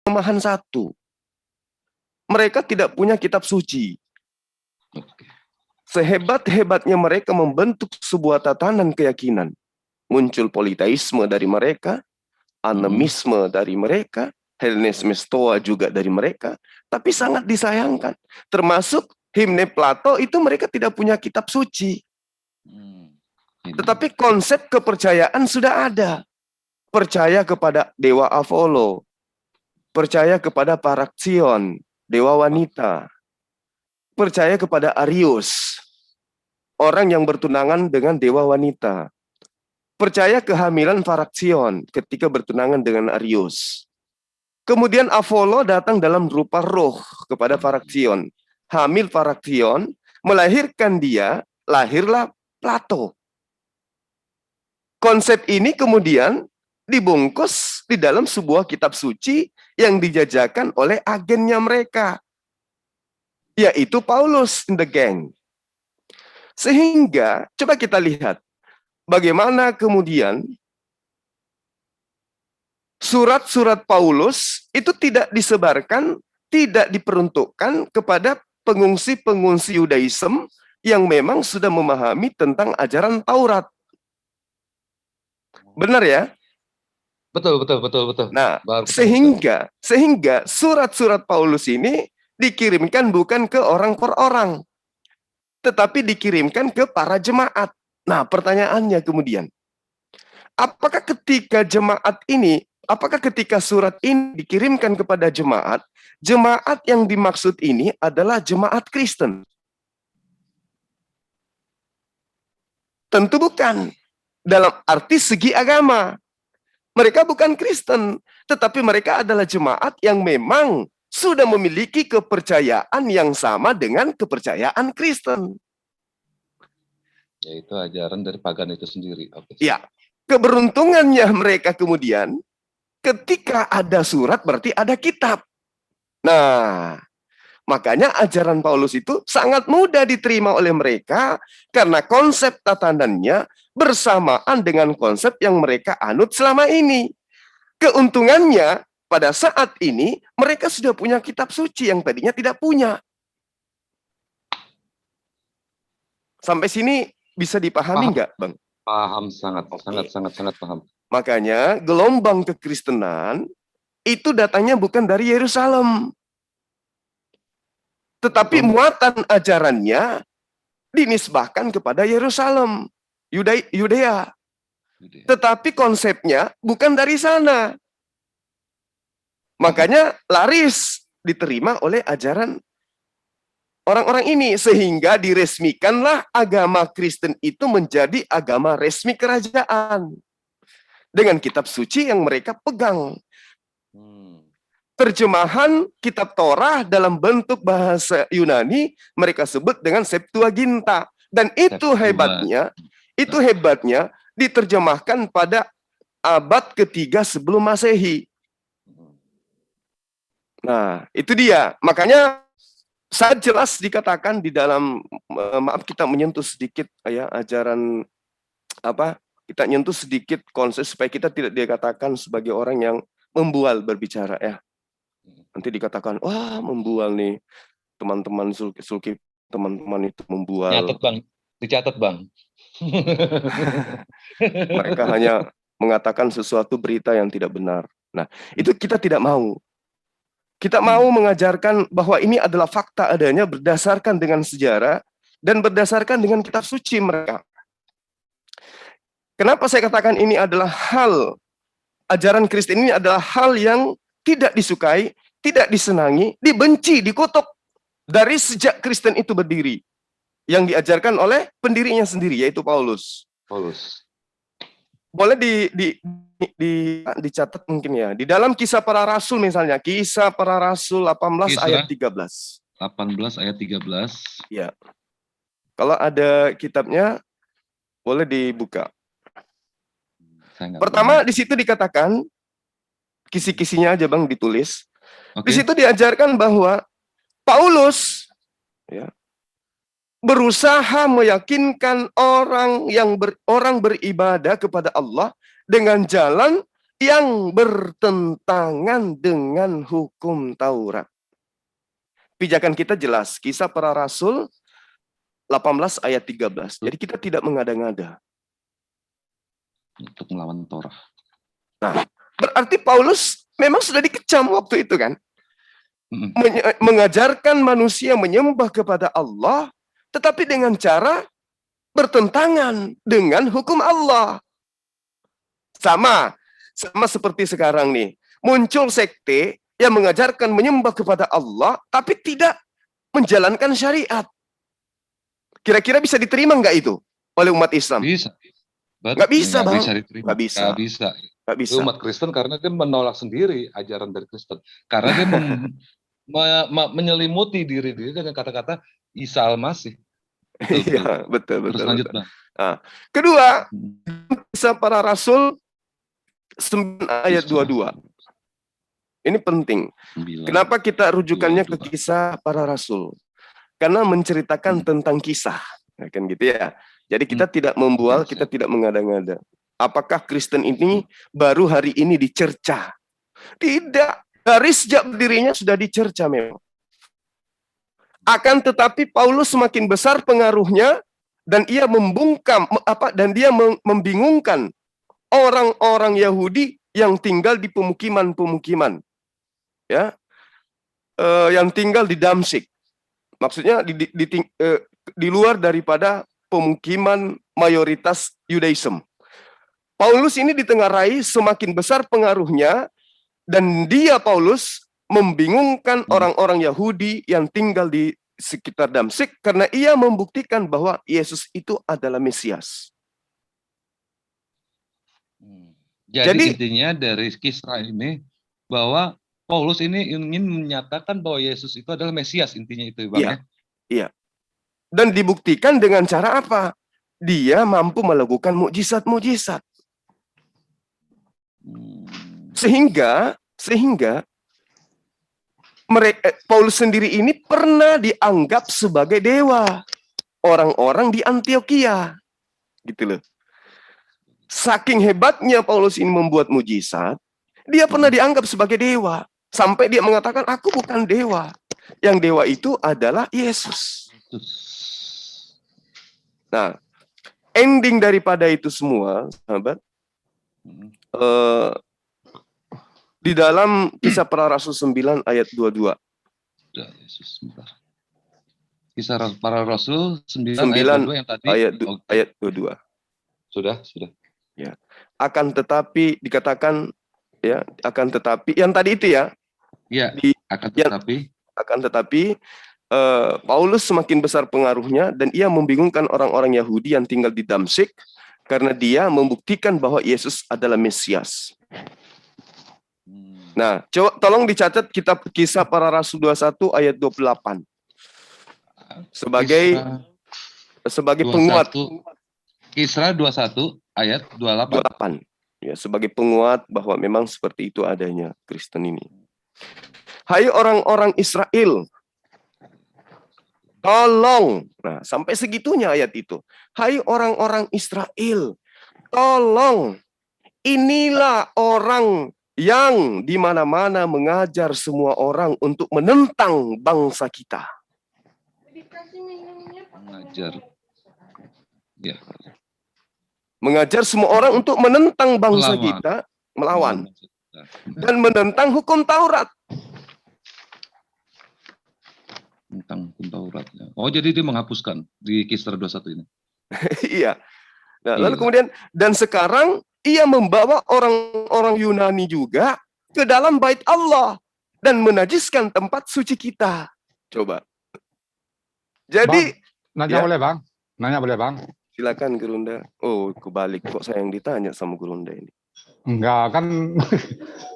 kelemahan satu. Mereka tidak punya kitab suci. Sehebat-hebatnya mereka membentuk sebuah tatanan keyakinan, muncul politeisme dari mereka, animisme dari mereka, Hellenisme Stoa juga dari mereka, tapi sangat disayangkan. Termasuk himne Plato itu mereka tidak punya kitab suci. Tetapi konsep kepercayaan sudah ada. Percaya kepada dewa Apollo, percaya kepada Paraksion, dewa wanita, percaya kepada Arius, orang yang bertunangan dengan dewa wanita, percaya kehamilan Paraksion ketika bertunangan dengan Arius. Kemudian Apollo datang dalam rupa roh kepada Paraksion, hamil Paraksion, melahirkan dia, lahirlah Plato. Konsep ini kemudian dibungkus di dalam sebuah kitab suci yang dijajakan oleh agennya mereka, yaitu Paulus and the gang. Sehingga, coba kita lihat, bagaimana kemudian surat-surat Paulus itu tidak disebarkan, tidak diperuntukkan kepada pengungsi-pengungsi Yudaism yang memang sudah memahami tentang ajaran Taurat. Benar ya? Betul. Nah, sehingga surat-surat Paulus ini dikirimkan bukan ke orang per orang, tetapi dikirimkan ke para jemaat. Nah, pertanyaannya kemudian, apakah ketika surat ini dikirimkan kepada jemaat, jemaat yang dimaksud ini adalah jemaat Kristen? Tentu bukan. Dalam arti segi agama. Mereka bukan Kristen, tetapi mereka adalah jemaat yang memang sudah memiliki kepercayaan yang sama dengan kepercayaan Kristen. Yaitu ajaran dari pagan itu sendiri. Ya, keberuntungannya mereka kemudian, ketika ada surat berarti ada kitab. Nah, makanya ajaran Paulus itu sangat mudah diterima oleh mereka karena konsep tatanannya bersamaan dengan konsep yang mereka anut selama ini. Keuntungannya pada saat ini mereka sudah punya kitab suci yang tadinya tidak punya. Sampai sini bisa dipahami nggak, Bang? Paham, sangat paham. Makanya gelombang kekristenan itu datangnya bukan dari Yerusalem. Tetapi muatan ajarannya dinisbahkan kepada Yerusalem, Yudea. Tetapi konsepnya bukan dari sana. Makanya laris diterima oleh ajaran orang-orang ini. Sehingga diresmikanlah agama Kristen itu menjadi agama resmi kerajaan. Dengan kitab suci yang mereka pegang. Terjemahan kitab Torah dalam bentuk bahasa Yunani mereka sebut dengan Septuaginta, dan itu hebatnya diterjemahkan pada abad ketiga sebelum Masehi. Nah, itu dia. Makanya sangat jelas dikatakan di dalam, maaf kita menyentuh sedikit ya ajaran kita nyentuh sedikit konsep supaya kita tidak dikatakan sebagai orang yang membual berbicara ya. Nanti dikatakan, wah membual nih, teman-teman sulki teman-teman itu membual. Dicatat bang. Mereka hanya mengatakan sesuatu berita yang tidak benar. Nah, itu kita tidak mau. Kita mau mengajarkan bahwa ini adalah fakta adanya berdasarkan dengan sejarah dan berdasarkan dengan kitab suci mereka. Kenapa saya katakan ini adalah ajaran Kristen ini adalah hal yang tidak disukai, tidak disenangi, dibenci, dikutuk dari sejak Kristen itu berdiri. Yang diajarkan oleh pendirinya sendiri, yaitu Paulus. Boleh dicatat mungkin ya. Di dalam Kisah Para Rasul misalnya, Kisah Para Rasul 18 ayat 13. 18 ayat 13. Ya. Kalau ada kitabnya, boleh dibuka. Pertama, di situ dikatakan, kisi-kisinya aja Bang ditulis. Di situ diajarkan bahwa Paulus berusaha meyakinkan orang beribadah kepada Allah dengan jalan yang bertentangan dengan hukum Taurat. Pijakan kita jelas, Kisah Para Rasul 18 ayat 13. Jadi kita tidak mengada-ngada. Untuk melawan Torah. Nah, berarti Paulus memang sudah dikecam waktu itu kan? Mengajarkan manusia menyembah kepada Allah, tetapi dengan cara bertentangan dengan hukum Allah. Sama seperti sekarang nih. Muncul sekte yang mengajarkan menyembah kepada Allah, tapi tidak menjalankan syariat. Kira-kira bisa diterima nggak itu oleh umat Islam? Bisa. Nggak bisa, Bang. Bisa diterima. Nggak bisa. Nggak bisa. Nggak bisa. Umat Kristen karena dia menolak sendiri ajaran dari Kristen. Karena dia menyelimuti diri dengan kata-kata Isa Al-Masih. Iya, betul. Terus lanjut, Bang. Nah, kedua, Kisah Para Rasul 9 ayat 22. Ini penting. Kenapa kita rujukannya ke Kisah Para Rasul? Karena menceritakan tentang kisah, kan gitu ya. Jadi kita tidak membual, kita tidak mengada-ngada. Apakah Kristen ini baru hari ini dicerca? Tidak, dari sejak berdirinya sudah dicerca memang. Akan tetapi Paulus semakin besar pengaruhnya dan ia membingungkan orang-orang Yahudi yang tinggal di pemukiman-pemukiman, ya, yang tinggal di Damsyik. Maksudnya di luar daripada pemukiman mayoritas Yudaism. Paulus ini ditengarai semakin besar pengaruhnya dan Paulus membingungkan orang-orang Yahudi yang tinggal di sekitar Damsyik karena ia membuktikan bahwa Yesus itu adalah Mesias. Jadi intinya dari kisah ini bahwa Paulus ini ingin menyatakan bahwa Yesus itu adalah Mesias, intinya itu, Bang. Iya, iya. Dan dibuktikan dengan cara apa? Dia mampu melakukan mukjizat-mukjizat. Sehingga Paulus sendiri ini pernah dianggap sebagai dewa orang-orang di Antioquia, gitu loh. Saking hebatnya Paulus ini membuat mukjizat, dia pernah dianggap sebagai dewa. Sampai dia mengatakan, aku bukan dewa. Yang dewa itu adalah Yesus. Nah, ending daripada itu semua, sahabat, di dalam Kisah Para Rasul 9 ayat 22. Kisah Para Rasul 9 ayat 22 yang tadi. Ayat 22. Sudah. Ya. Akan tetapi dikatakan, ya, akan tetapi yang tadi itu ya. Ya, akan tetapi Paulus semakin besar pengaruhnya dan ia membingungkan orang-orang Yahudi yang tinggal di Damsyik karena dia membuktikan bahwa Yesus adalah Mesias. Nah, coba tolong dicatat kitab Kisah Para Rasul 21 ayat 28. Sebagai penguat. Kisah 21 ayat 28. Ya, sebagai penguat bahwa memang seperti itu adanya Kristen ini. Hai orang-orang Israel, tolong. Nah, sampai segitunya ayat itu. Hai orang-orang Israel, tolong. Inilah orang yang di mana-mana mengajar semua orang untuk menentang bangsa kita. Mengajar semua orang untuk menentang bangsa kita, melawan. Dan menentang hukum Taurat. Tentang hukum Taurat. Oh, jadi dia menghapuskan di Kisah 21 ini. Iya. Nah, lalu kemudian, dan sekarang ia membawa orang-orang Yunani juga ke dalam bait Allah dan menajiskan tempat suci kita. Coba. Jadi, Bang, nanya boleh, Bang? Nanya boleh, Bang? Silakan, Gurunda. Oh, kebalik. Kok saya yang ditanya sama Gurunda ini? Enggak, kan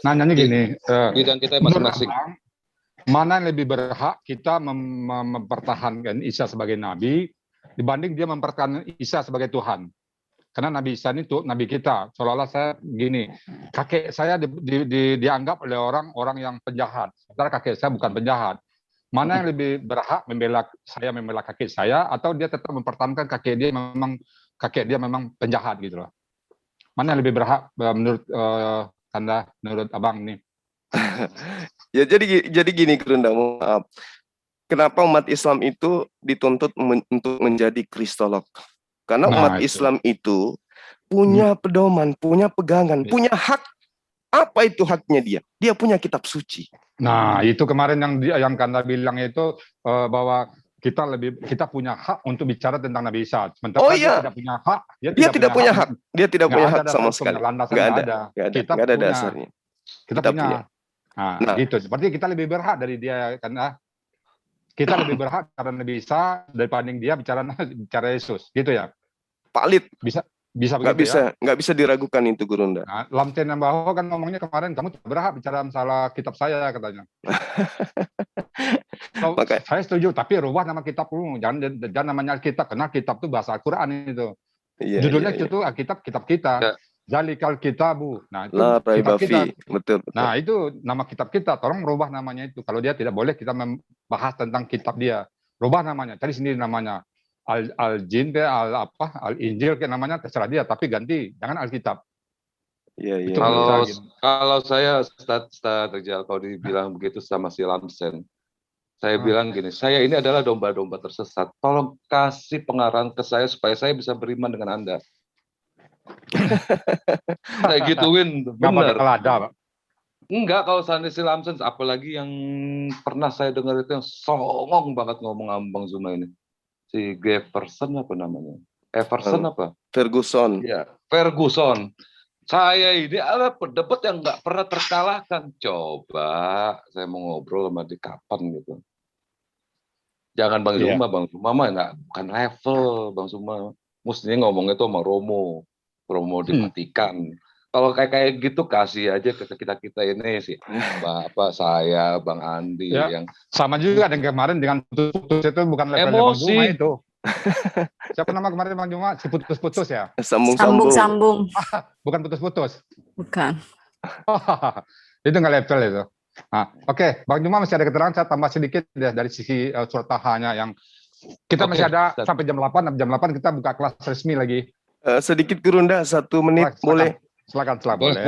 nanyanya gini. Bidang kita masing-masing. Mana yang lebih berhak kita mempertahankan Isa sebagai nabi dibanding dia mempertahankan Isa sebagai Tuhan? Karena Nabi Isa ini tuh nabi kita. Seolah-olah saya gini, kakek saya dianggap oleh orang-orang yang penjahat. Sementara kakek saya bukan penjahat. Mana yang lebih berhak membela kakek saya, atau dia tetap mempertahankan kakek dia memang penjahat gitu loh? Mana yang lebih berhak menurut Kanda menurut abang nih? Ya jadi gini Gerunda, maaf. Kenapa umat Islam itu dituntut untuk menjadi kristolog? Karena umat Nah, itu. Islam itu punya pedoman, punya pegangan, punya hak. Apa itu haknya dia? Dia punya kitab suci. Nah, itu kemarin yang Kanda bilang itu bahwa kita punya hak untuk bicara tentang Nabi Isa. Sementara Oh dia iya, tidak punya hak, dia tidak punya hak. Dia tidak nggak punya ada hak dasar sama hukumnya, sekali. landasan Nggak nggak ada, ada. nggak ada, Kita nggak ada punya, dasarnya. kita Kita punya. punya. Nah, Nah, gitu. Seperti kita lebih berhak dari dia, karena kita lebih berhak karena Nabi Isa dibanding dia bicara Yesus, gitu ya. valid. Bisa begitu ya. Nggak bisa diragukan itu Gurunda. Nah, Lamten Nambaho kan ngomongnya kemarin, kamu tidak berhak bicara masalah kitab saya, katanya. So, Maka, saya setuju, tapi rubah nama kitab dulu, jangan namanya Alkitab, karena kitab itu bahasa Al-Quran itu. iya, Judulnya iya, iya. itu Alkitab, kitab kita. Ya. Zalikal kitabu. Nah, itu La kitab raiba kita. fi. Betul, betul. Nah, itu nama kitab kita. Tolong rubah namanya itu. Kalau dia tidak boleh kita membahas tentang kitab dia. Rubah namanya, cari sendiri namanya. Al-Jin ke Al-Injil ke namanya terserah dia, tapi ganti, jangan Alkitab. Iya, iya. Itu menurut Kalau saya gitu. kalau saya Rijal, kalau dibilang begitu sama si Lamsen, saya bilang gini, saya ini adalah domba-domba tersesat. Tolong kasih pengarahan ke saya supaya saya bisa beriman dengan Anda. Saya gituin, Nggak benar. bakal ada, Pak. Enggak, kalau seandainya si Lamsen, apalagi yang pernah saya dengar itu yang songong banget ngomong sama Bang Zuma ini. Si Jefferson apa namanya? Everson apa? Ferguson. Ya, Ferguson. Saya ini adalah pendebat yang nggak pernah terkalahkan. Coba saya mau ngobrol sama dia kapan gitu. Jangan Bang Iya. Zuma, Bang Zuma mah nggak, bukan level Bang Zuma. Mestinya ngomongnya tuh sama Romo dimatikan. Kalau kayak gitu kasih aja ke kita ini sih. Saya, Bang Andi Ya, yang sama juga dengan kemarin dengan putus-putus itu bukan levelnya Bang emosi. Zuma itu. Siapa nama kemarin Bang Zuma? Si putus-putus ya? Sambung-sambung. Bukan putus-putus. Bukan. Itu nggak level itu. Nah, oke, Bang Zuma masih ada keterangan, saya tambah sedikit ya, dari sisi surat tahanya yang kita masih ada sampai jam 8 kita buka kelas resmi lagi. Sedikit Gurunda, 1 menit Silakan. boleh? Silakan. Boleh.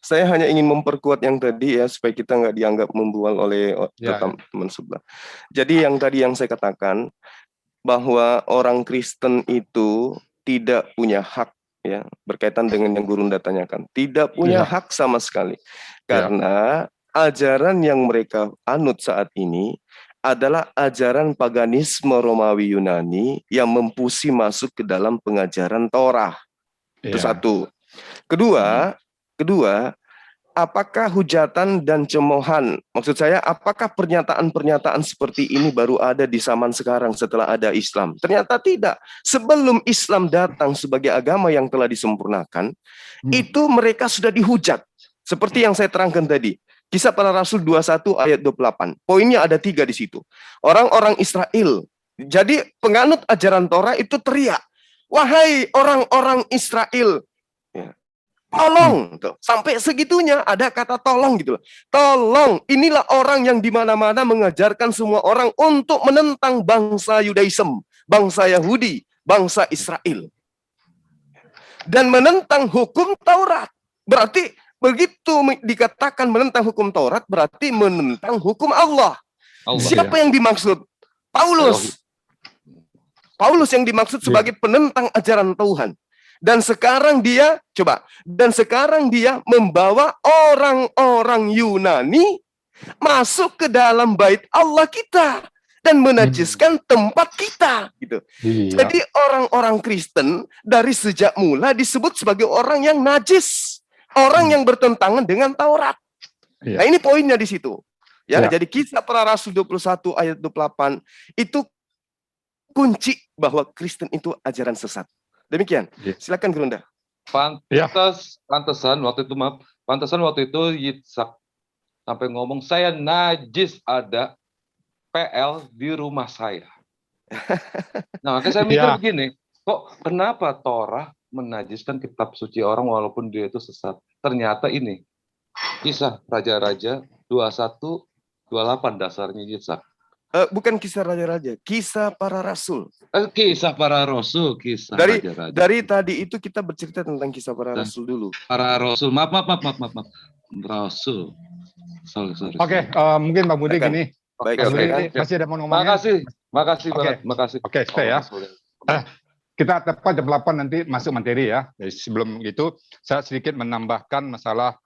Saya hanya ingin memperkuat yang tadi ya, supaya kita nggak dianggap membual oleh teman sebelah. Jadi yang tadi yang saya katakan, bahwa orang Kristen itu tidak punya hak, ya, berkaitan dengan yang Gurunda tanyakan. Tidak punya hak sama sekali. Karena ajaran yang mereka anut saat ini adalah ajaran paganisme Romawi Yunani yang mempusi masuk ke dalam pengajaran Torah. Itu satu. Kedua, apakah hujatan dan cemoohan? Maksud saya, apakah pernyataan-pernyataan seperti ini baru ada di zaman sekarang setelah ada Islam? Ternyata tidak. Sebelum Islam datang sebagai agama yang telah disempurnakan, itu mereka sudah dihujat. Seperti yang saya terangkan tadi. Kisah Para Rasul 21 ayat 28. Poinnya ada 3 di situ. Orang-orang Israel. Jadi penganut ajaran Torah itu teriak, wahai orang-orang Israel, tolong, tuh. Sampai segitunya ada kata tolong gitu loh. Tolong, inilah orang yang di mana-mana mengajarkan semua orang untuk menentang bangsa Yudaism, bangsa Yahudi, bangsa Israel. Dan menentang hukum Taurat. Berarti begitu dikatakan menentang hukum Taurat, berarti menentang hukum Allah. Siapa yang dimaksud? Paulus. Paulus yang dimaksud sebagai penentang ajaran Tuhan. Dan sekarang dia membawa orang-orang Yunani masuk ke dalam bait Allah kita dan menajiskan tempat kita gitu. Jadi orang-orang Kristen dari sejak mula disebut sebagai orang yang najis, orang yang bertentangan dengan Taurat. Nah, ini poinnya di situ. Ya, jadi Kisah Para Rasul 21 ayat 28 itu kunci bahwa Kristen itu ajaran sesat. Demikian. Silakan Gurunda. Pantesan waktu itu Yitzhak sampai ngomong, saya najis ada PL di rumah saya. Nah, makanya saya mikir begini, kok kenapa Torah menajiskan kitab suci orang walaupun dia itu sesat? Ternyata ini Kisah Raja-Raja 21-28 dasarnya Yitzhak. Bukan kisah raja-raja, kisah para rasul. Kisah para rasul, kisah Dari raja-raja. dari tadi itu kita bercerita tentang kisah para Dan- rasul dulu. Para rasul, maaf. Rasul. Sorry. Oke, mungkin Bang Budi Silakan. gini. Baik, Bang Budi silakan. masih ada mau ngomongin? Makasih Oke. banget, makasih. Oke, stay ya. Kita tepat jam 8 nanti masuk materi ya. Jadi sebelum itu, saya sedikit menambahkan masalah,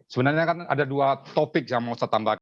sebenarnya kan ada 2 topik yang mau saya tambahkan.